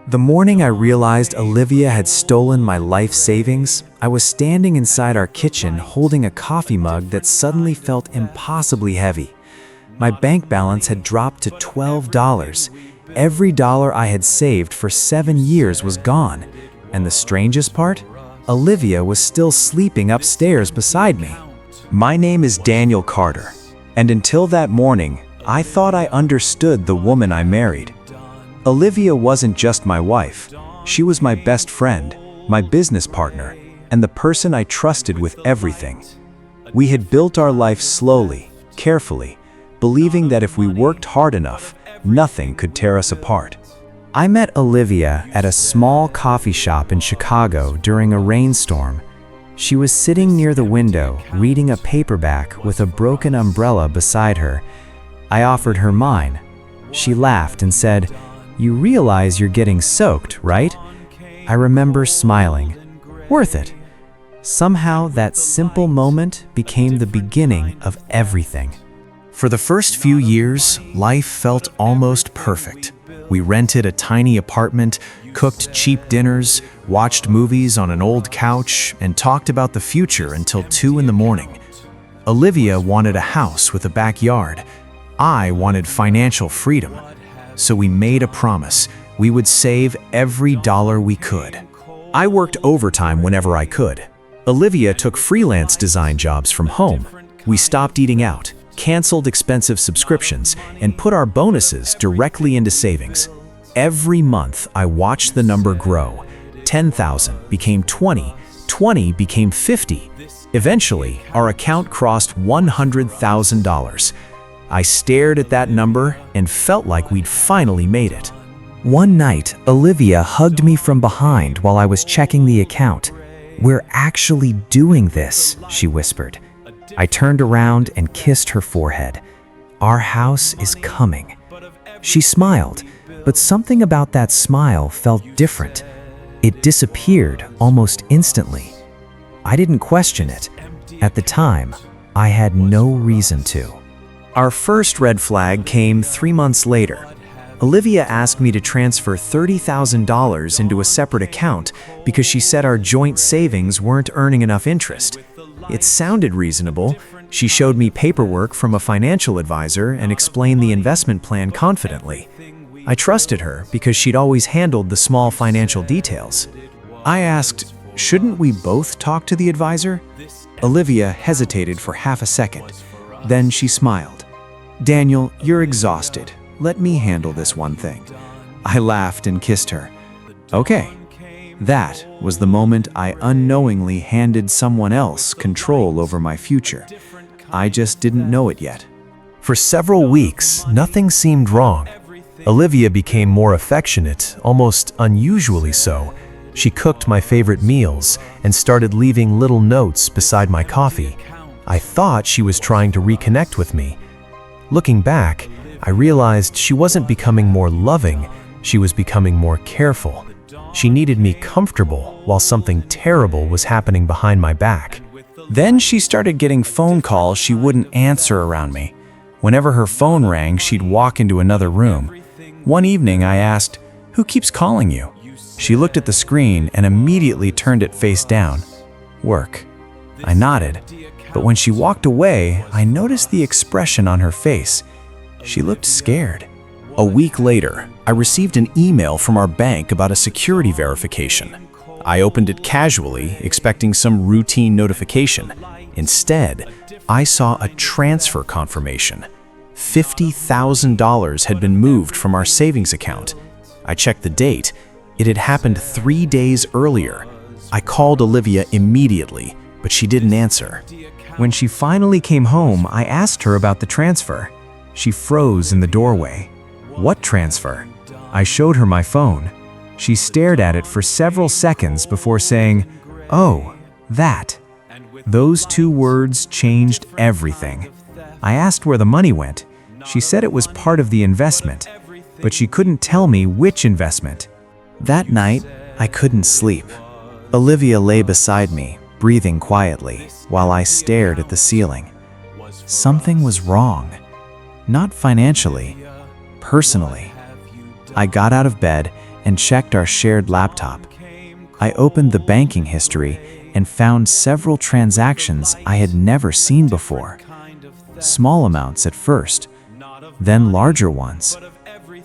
The morning I realized Olivia had stolen my life savings, I was standing inside our kitchen holding a coffee mug that suddenly felt impossibly heavy. My bank balance had dropped to $12. Every dollar I had saved for 7 years was gone. And the strangest part? Olivia was still sleeping upstairs beside me. My name is Daniel Carter, and until that morning, I thought I understood the woman I married. Olivia wasn't just my wife. She was my best friend, my business partner, and the person I trusted with everything. We had built our life slowly, carefully, believing that if we worked hard enough, nothing could tear us apart. I met Olivia at a small coffee shop in Chicago during a rainstorm. She was sitting near the window, reading a paperback with a broken umbrella beside her. I offered her mine. She laughed and said, "You realize you're getting soaked, right?" I remember smiling. Worth it. Somehow that simple moment became the beginning of everything. For the first few years, life felt almost perfect. We rented a tiny apartment, cooked cheap dinners, watched movies on an old couch, and talked about the future until 2 in the morning. Olivia wanted a house with a backyard. I wanted financial freedom. So we made a promise. We would save every dollar we could. I worked overtime whenever I could. Olivia took freelance design jobs from home. We stopped eating out, canceled expensive subscriptions, and put our bonuses directly into savings. Every month, I watched the number grow. 10,000 became 20, 20 became 50. Eventually, our account crossed $100,000. I stared at that number and felt like we'd finally made it. One night, Olivia hugged me from behind while I was checking the account. "We're actually doing this," she whispered. I turned around and kissed her forehead. "Our house is coming." She smiled, but something about that smile felt different. It disappeared almost instantly. I didn't question it. At the time, I had no reason to. Our first red flag came 3 months later. Olivia asked me to transfer $30,000 into a separate account because she said our joint savings weren't earning enough interest. It sounded reasonable. She showed me paperwork from a financial advisor and explained the investment plan confidently. I trusted her because she'd always handled the small financial details. I asked, "Shouldn't we both talk to the advisor?" Olivia hesitated for half a second. Then she smiled. "Daniel, you're exhausted. Let me handle this one thing." I laughed and kissed her. Okay. That was the moment I unknowingly handed someone else control over my future. I just didn't know it yet. For several weeks, nothing seemed wrong. Olivia became more affectionate, almost unusually so. She cooked my favorite meals and started leaving little notes beside my coffee. I thought she was trying to reconnect with me. Looking back, I realized she wasn't becoming more loving, she was becoming more careful. She needed me comfortable while something terrible was happening behind my back. Then she started getting phone calls she wouldn't answer around me. Whenever her phone rang, she'd walk into another room. One evening I asked, "Who keeps calling you?" She looked at the screen and immediately turned it face down. "Work." I nodded, but when she walked away, I noticed the expression on her face. She looked scared. A week later, I received an email from our bank about a security verification. I opened it casually, expecting some routine notification. Instead, I saw a transfer confirmation. $50,000 had been moved from our savings account. I checked the date. It had happened 3 days earlier. I called Olivia immediately, but she didn't answer. When she finally came home, I asked her about the transfer. She froze in the doorway. "What transfer?" I showed her my phone. She stared at it for several seconds before saying, "Oh, that." Those 2 words changed everything. I asked where the money went. She said it was part of the investment, but she couldn't tell me which investment. That night, I couldn't sleep. Olivia lay beside me, breathing quietly, while I stared at the ceiling. Something was wrong. Not financially, personally. I got out of bed and checked our shared laptop. I opened the banking history and found several transactions I had never seen before. Small amounts at first, then larger ones,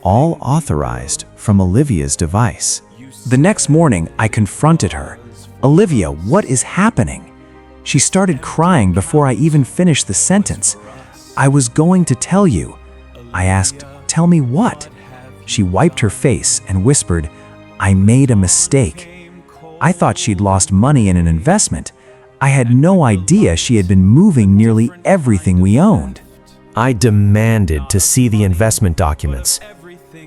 all authorized from Olivia's device. The next morning, I confronted her. "Olivia, what is happening?" She started crying before I even finished the sentence. "I was going to tell you." I asked, "Tell me what?" She wiped her face and whispered, "I made a mistake." I thought she'd lost money in an investment. I had no idea she had been moving nearly everything we owned. I demanded to see the investment documents.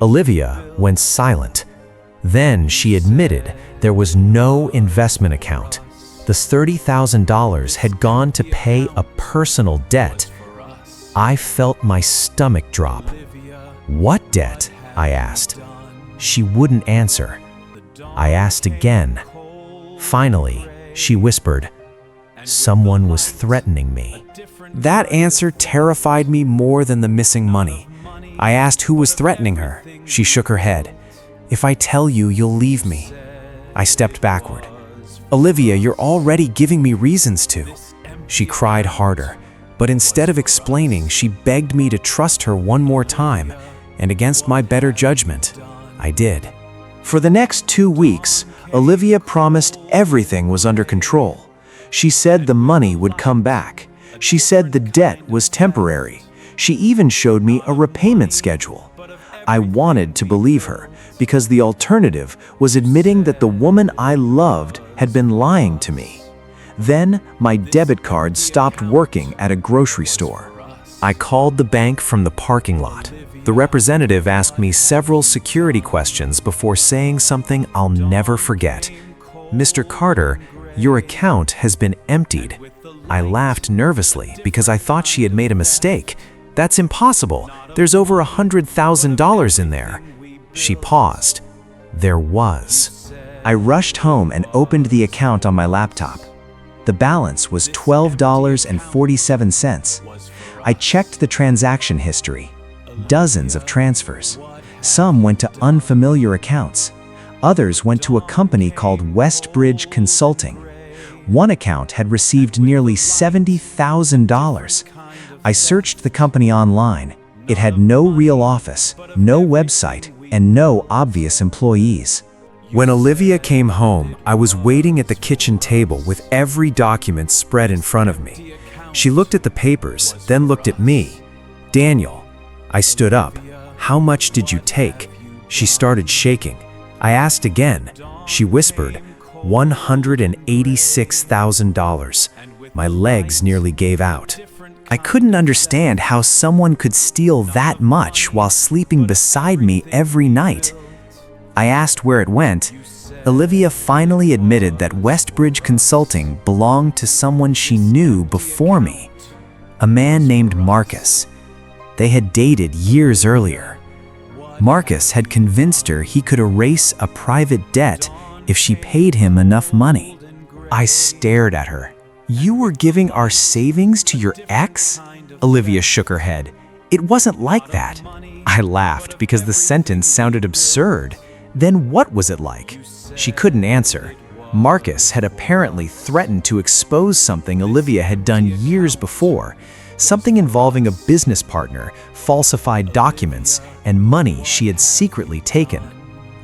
Olivia went silent. Then she admitted there was no investment account. The $30,000 had gone to pay a personal debt. I felt my stomach drop. "What debt?" I asked. She wouldn't answer. I asked again. Finally, she whispered, "Someone was threatening me." That answer terrified me more than the missing money. I asked who was threatening her. She shook her head. "If I tell you, you'll leave me." I stepped backward. "Olivia, you're already giving me reasons to." She cried harder, but instead of explaining, she begged me to trust her one more time, and against my better judgment, I did. For the next 2 weeks, Olivia promised everything was under control. She said the money would come back. She said the debt was temporary. She even showed me a repayment schedule. I wanted to believe her, because the alternative was admitting that the woman I loved had been lying to me. Then my debit card stopped working at a grocery store. I called the bank from the parking lot. The representative asked me several security questions before saying something I'll never forget. "Mr. Carter, your account has been emptied." I laughed nervously because I thought she had made a mistake. "That's impossible. There's over $100,000 in there." She paused. There was. I rushed home and opened the account on my laptop. The balance was $12.47. I checked the transaction history. Dozens of transfers. Some went to unfamiliar accounts. Others went to a company called Westbridge Consulting. One account had received nearly $70,000. I searched the company online. It had no real office, no website, and no obvious employees. When Olivia came home, I was waiting at the kitchen table with every document spread in front of me. She looked at the papers, then looked at me. "Daniel." I stood up. "How much did you take?" She started shaking. I asked again. She whispered, $186,000. My legs nearly gave out. I couldn't understand how someone could steal that much while sleeping beside me every night. I asked where it went. Olivia finally admitted that Westbridge Consulting belonged to someone she knew before me, a man named Marcus. They had dated years earlier. Marcus had convinced her he could erase a private debt if she paid him enough money. I stared at her. "You were giving our savings to your ex?" Olivia shook her head. "It wasn't like that." I laughed because the sentence sounded absurd. Then what was it like? She couldn't answer. Marcus had apparently threatened to expose something Olivia had done years before, something involving a business partner, falsified documents, and money she had secretly taken.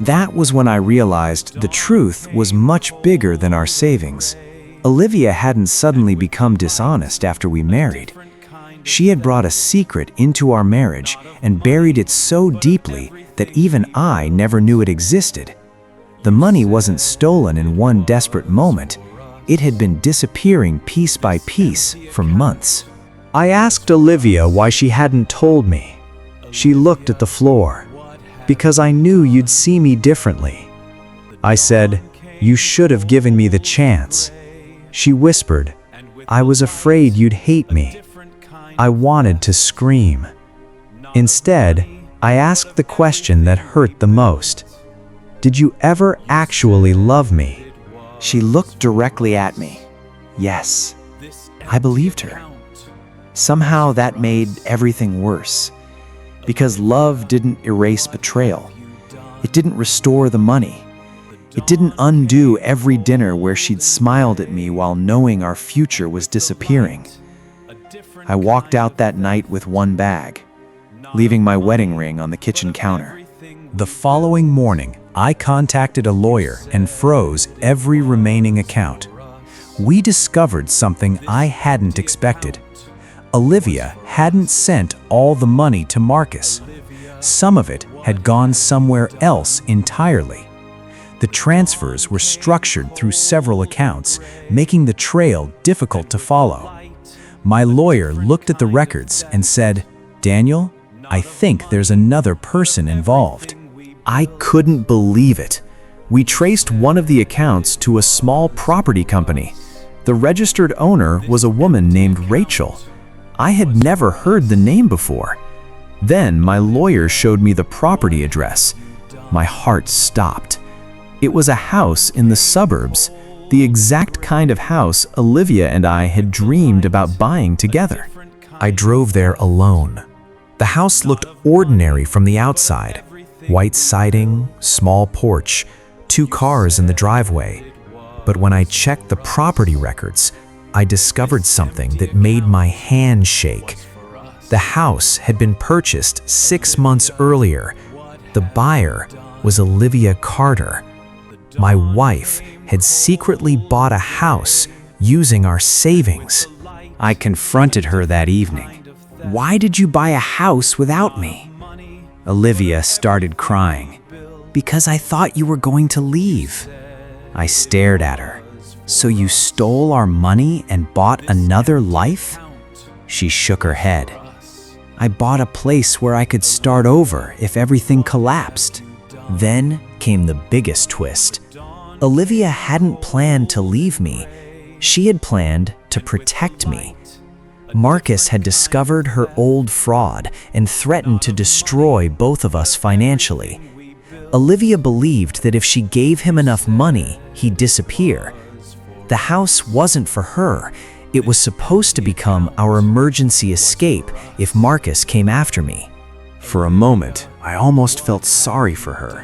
That was when I realized the truth was much bigger than our savings. Olivia hadn't suddenly become dishonest after we married. She had brought a secret into our marriage and buried it so deeply that even I never knew it existed. The money wasn't stolen in one desperate moment. It had been disappearing piece by piece for months. I asked Olivia why she hadn't told me. She looked at the floor. "Because I knew you'd see me differently." I said, "You should have given me the chance." She whispered, "I was afraid you'd hate me." I wanted to scream. Instead, I asked the question that hurt the most. "Did you ever actually love me?" She looked directly at me. Yes, I believed her. Somehow that made everything worse, because love didn't erase betrayal. It didn't restore the money. It didn't undo every dinner where she'd smiled at me while knowing our future was disappearing. I walked out that night with one bag, leaving my wedding ring on the kitchen counter. The following morning, I contacted a lawyer and froze every remaining account. We discovered something I hadn't expected. Olivia hadn't sent all the money to Marcus. Some of it had gone somewhere else entirely. The transfers were structured through several accounts, making the trail difficult to follow. My lawyer looked at the records and said, "Daniel, I think there's another person involved." I couldn't believe it. We traced one of the accounts to a small property company. The registered owner was a woman named Rachel. I had never heard the name before. Then my lawyer showed me the property address. My heart stopped. It was a house in the suburbs, the exact kind of house Olivia and I had dreamed about buying together. I drove there alone. The house looked ordinary from the outside. White siding, small porch, 2 cars in the driveway. But when I checked the property records, I discovered something that made my hand shake. The house had been purchased 6 months earlier. The buyer was Olivia Carter. My wife had secretly bought a house using our savings. I confronted her that evening. "Why did you buy a house without me?" Olivia started crying. "Because I thought you were going to leave." I stared at her. "So you stole our money and bought another life?" She shook her head. "I bought a place where I could start over if everything collapsed." Then came the biggest twist. Olivia hadn't planned to leave me. She had planned to protect me. Marcus had discovered her old fraud and threatened to destroy both of us financially. Olivia believed that if she gave him enough money, he'd disappear. The house wasn't for her. It was supposed to become our emergency escape if Marcus came after me. For a moment, I almost felt sorry for her.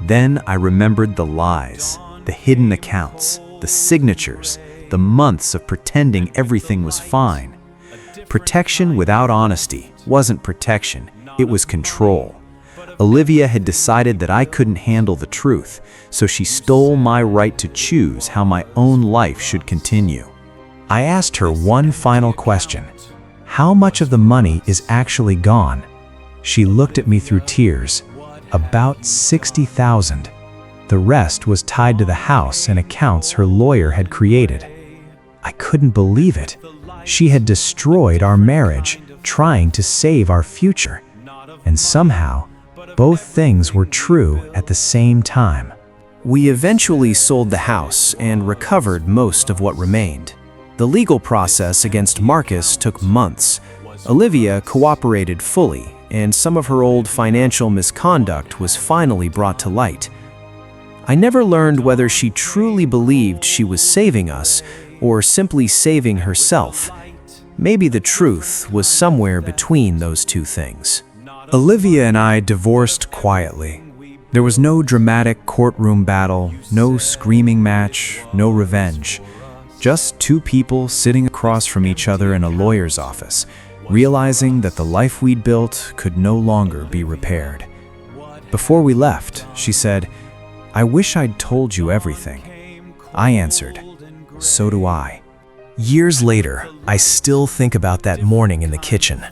Then I remembered the lies, the hidden accounts, the signatures, the months of pretending everything was fine. Protection without honesty wasn't protection, it was control. Olivia had decided that I couldn't handle the truth, so she stole my right to choose how my own life should continue. I asked her one final question. "How much of the money is actually gone?" She looked at me through tears. "About $60,000. The rest was tied to the house and accounts her lawyer had created." I couldn't believe it. She had destroyed our marriage, trying to save our future. And somehow, both things were true at the same time. We eventually sold the house and recovered most of what remained. The legal process against Marcus took months. Olivia cooperated fully, and some of her old financial misconduct was finally brought to light. I never learned whether she truly believed she was saving us or simply saving herself. Maybe the truth was somewhere between those two things. Olivia and I divorced quietly. There was no dramatic courtroom battle, no screaming match, no revenge. Just 2 people sitting across from each other in a lawyer's office, realizing that the life we'd built could no longer be repaired. Before we left, she said, "I wish I'd told you everything." I answered, "So do I." Years later, I still think about that morning in the kitchen.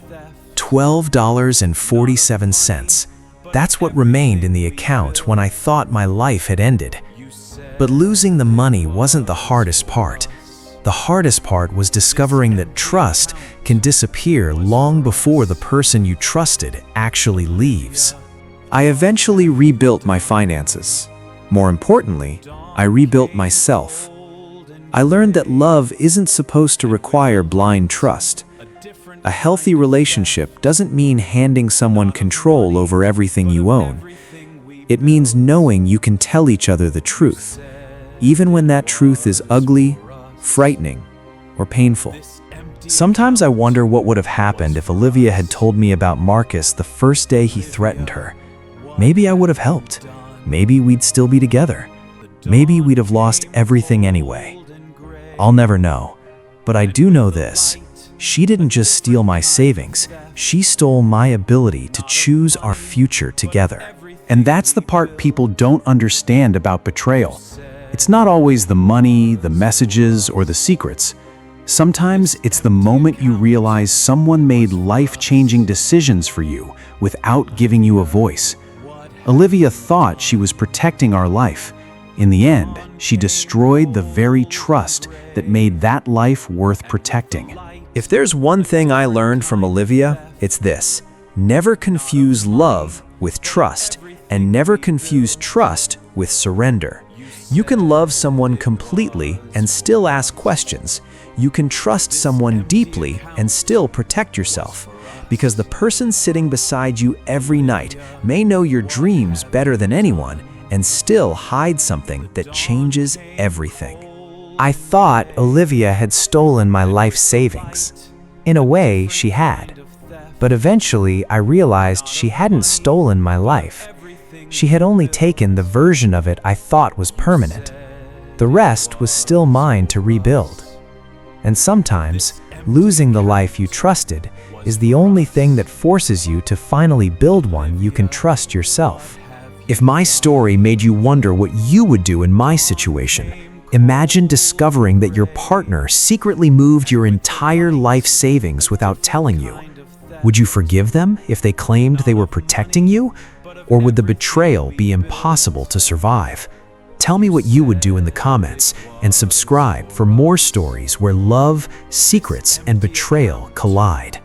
$12.47. That's what remained in the account when I thought my life had ended. But losing the money wasn't the hardest part. The hardest part was discovering that trust can disappear long before the person you trusted actually leaves. I eventually rebuilt my finances. More importantly, I rebuilt myself. I learned that love isn't supposed to require blind trust. A healthy relationship doesn't mean handing someone control over everything you own. It means knowing you can tell each other the truth, even when that truth is ugly, frightening, or painful. Sometimes I wonder what would have happened if Olivia had told me about Marcus the first day he threatened her. Maybe I would have helped. maybe we'd still be together. Maybe we'd have lost everything anyway. I'll never know, but I do know this. She didn't just steal my savings, she stole my ability to choose our future together. And that's the part people don't understand about betrayal. It's not always the money, the messages, or the secrets. Sometimes it's the moment you realize someone made life-changing decisions for you without giving you a voice. Olivia thought she was protecting our life. In the end, she destroyed the very trust that made that life worth protecting. If there's one thing I learned from Olivia, it's this: never confuse love with trust, and never confuse trust with surrender. You can love someone completely and still ask questions. You can trust someone deeply and still protect yourself. Because the person sitting beside you every night may know your dreams better than anyone and still hide something that changes everything. I thought Olivia had stolen my life savings. In a way, she had. But eventually, I realized she hadn't stolen my life. She had only taken the version of it I thought was permanent. The rest was still mine to rebuild. And sometimes, losing the life you trusted is the only thing that forces you to finally build one you can trust yourself. If my story made you wonder what you would do in my situation, imagine discovering that your partner secretly moved your entire life savings without telling you. Would you forgive them if they claimed they were protecting you? Or would the betrayal be impossible to survive? Tell me what you would do in the comments, and subscribe for more stories where love, secrets, and betrayal collide.